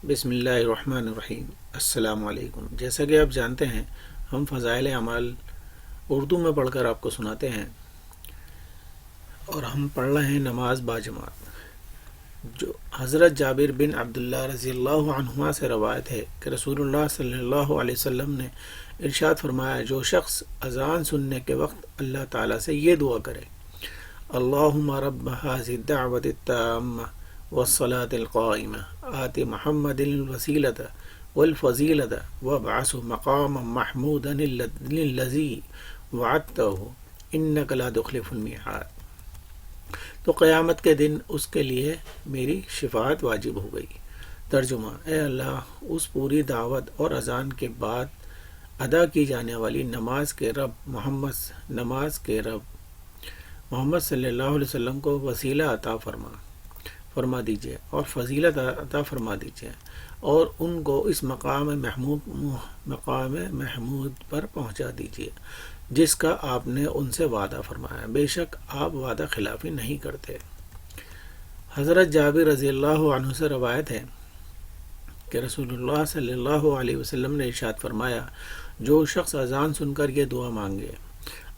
بسم اللہ الرحمن الرحیم۔ السلام علیکم۔ جیسا کہ آپ جانتے ہیں، ہم فضائل اعمال اردو میں پڑھ کر آپ کو سناتے ہیں، اور ہم پڑھ رہے ہیں نماز باجماعت، جو حضرت جابر بن عبداللہ رضی اللہ عنہما سے روایت ہے کہ رسول اللہ صلی اللہ علیہ وسلم نے ارشاد فرمایا، جو شخص اذان سننے کے وقت اللہ تعالیٰ سے یہ دعا کرے: اللہم رب هذه الدعوة التامة والصلاة القائمة آت محمد الوسیلة والفضیلة وابعثه مقاما محمودا الذی وعدته انک لا تخلف الميعاد، تو قیامت کے دن اس کے لیے میری شفاعت واجب ہو گئی۔ ترجمہ: اے اللہ، اس پوری دعوت اور اذان کے بعد ادا کی جانے والی نماز کے رب محمد صلی اللہ علیہ وسلم کو وسیلہ عطا فرما دیجیے اور فضیلت عطا فرما دیجیے، اور ان کو اس مقام محمود پر پہنچا دیجیے جس کا آپ نے ان سے وعدہ فرمایا، بے شک آپ وعدہ خلافی نہیں کرتے۔ حضرت جابر رضی اللہ عنہ سے روایت ہے کہ رسول اللہ صلی اللہ علیہ وسلم نے ارشاد فرمایا، جو شخص اذان سن کر یہ دعا مانگے: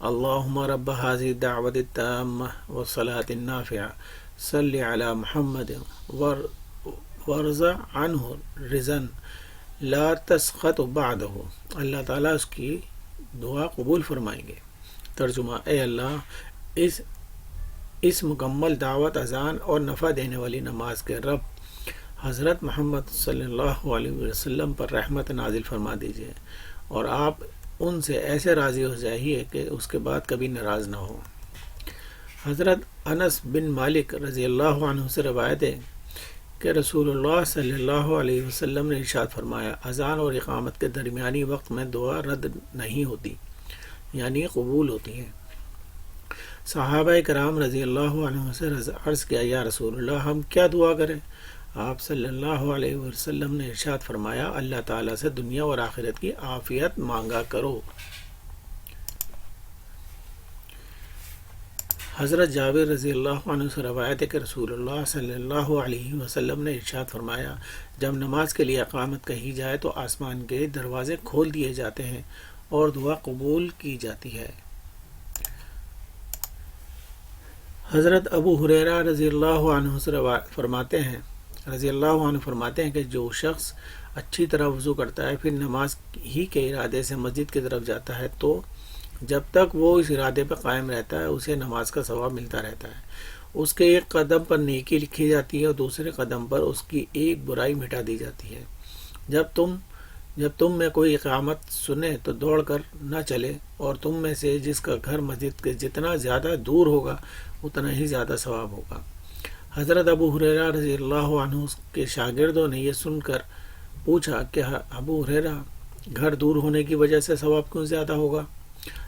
اللہم رب هذه الدعوة التامة والصلاة النافعة صلی علی محمد ورض عنہ رضا لا تسخط بعدہ، اللہ تعالیٰ اس کی دعا قبول فرمائیں گے۔ ترجمہ: اے اللہ، اس مکمل دعوت، اذان اور نفع دینے والی نماز کے رب حضرت محمد صلی اللہ علیہ وسلم پر رحمت نازل فرما دیجیے، اور آپ ان سے ایسے راضی ہو جائیے کہ اس کے بعد کبھی ناراض نہ ہو۔ حضرت انس بن مالک رضی اللہ عنہ سے روایت ہے کہ رسول اللہ صلی اللہ علیہ وسلم نے ارشاد فرمایا، اذان اور اقامت کے درمیانی وقت میں دعا رد نہیں ہوتی، یعنی قبول ہوتی ہے۔ صحابہ کرام رضی اللہ عنہ سے عرض کیا، یا رسول اللہ، ہم کیا دعا کریں؟ آپ صلی اللہ علیہ وسلم نے ارشاد فرمایا، اللہ تعالیٰ سے دنیا اور آخرت کی عافیت مانگا کرو۔ حضرت جابر رضی اللہ عنہ سے روایت ہے کہ رسول اللہ صلی اللہ علیہ وسلم نے ارشاد فرمایا، جب نماز کے لیے اقامت کہی جائے تو آسمان کے دروازے کھول دیے جاتے ہیں اور دعا قبول کی جاتی ہے۔ حضرت ابو ہریرہ رضی اللہ عنہ سے فرماتے ہیں کہ جو شخص اچھی طرح وضو کرتا ہے، پھر نماز ہی کے ارادے سے مسجد کی طرف جاتا ہے، تو جب تک وہ اس ارادے پر قائم رہتا ہے اسے نماز کا ثواب ملتا رہتا ہے۔ اس کے ایک قدم پر نیکی لکھی جاتی ہے اور دوسرے قدم پر اس کی ایک برائی مٹا دی جاتی ہے۔ جب تم میں کوئی اقامت سنے تو دوڑ کر نہ چلے، اور تم میں سے جس کا گھر مسجد کے جتنا زیادہ دور ہوگا اتنا ہی زیادہ ثواب ہوگا۔ حضرت ابو ہریرہ رضی اللہ عنہ کے شاگردوں نے یہ سن کر پوچھا کہ ابو ہریرہ، گھر دور ہونے کی وجہ سے ثواب کیوں زیادہ ہوگا؟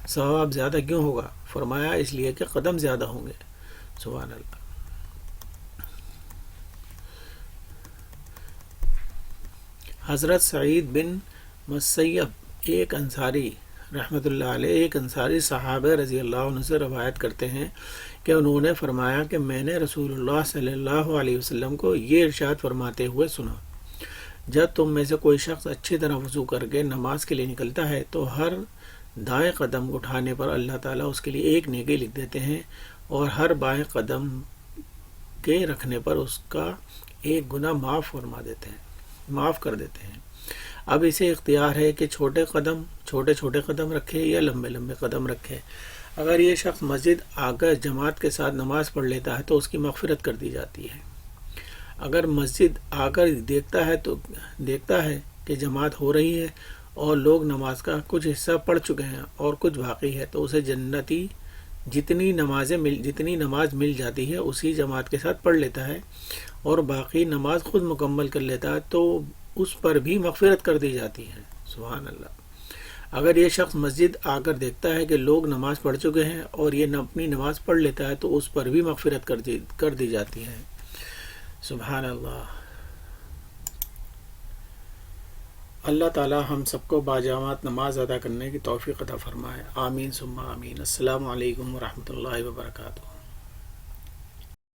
ثواب زیادہ کیوں ہوگا؟ فرمایا، اس لیے کہ قدم زیادہ ہوں گے۔ سبحان اللہ۔ حضرت سعید بن مسیب ایک انصاری رحمۃ اللہ علیہ، ایک انصاری صحابہ رضی اللہ عنہ سے روایت کرتے ہیں کہ انہوں نے فرمایا کہ میں نے رسول اللہ صلی اللہ علیہ وسلم کو یہ ارشاد فرماتے ہوئے سنا، جب تم میں سے کوئی شخص اچھی طرح وضو کر کے نماز کے لیے نکلتا ہے تو ہر دائیں قدم اٹھانے پر اللہ تعالیٰ اس کے لیے ایک نیکی لکھ دیتے ہیں، اور ہر بائیں قدم کے رکھنے پر اس کا ایک گناہ معاف کر دیتے ہیں۔ اب اسے اختیار ہے کہ چھوٹے چھوٹے قدم رکھے یا لمبے لمبے قدم رکھے۔ اگر یہ شخص مسجد آ کر جماعت کے ساتھ نماز پڑھ لیتا ہے تو اس کی مغفرت کر دی جاتی ہے۔ اگر مسجد آ کر دیکھتا ہے کہ جماعت ہو رہی ہے اور لوگ نماز کا کچھ حصہ پڑھ چکے ہیں اور کچھ باقی ہے، تو اسے جنتی جتنی نماز مل جاتی ہے اسی جماعت کے ساتھ پڑھ لیتا ہے، اور باقی نماز خود مکمل کر لیتا ہے تو اس پر بھی مغفرت کر دی جاتی ہے۔ سبحان اللہ۔ اگر یہ شخص مسجد آ کر دیکھتا ہے کہ لوگ نماز پڑھ چکے ہیں اور یہ اپنی نماز پڑھ لیتا ہے تو اس پر بھی مغفرت کر دی جاتی ہے۔ سبحان اللہ۔ اللہ تعالی ہم سب کو باجماعت نماز ادا کرنے کی توفیق عطا فرمائے، آمین ثم آمین۔ السلام علیکم ورحمۃ اللہ وبرکاتہ۔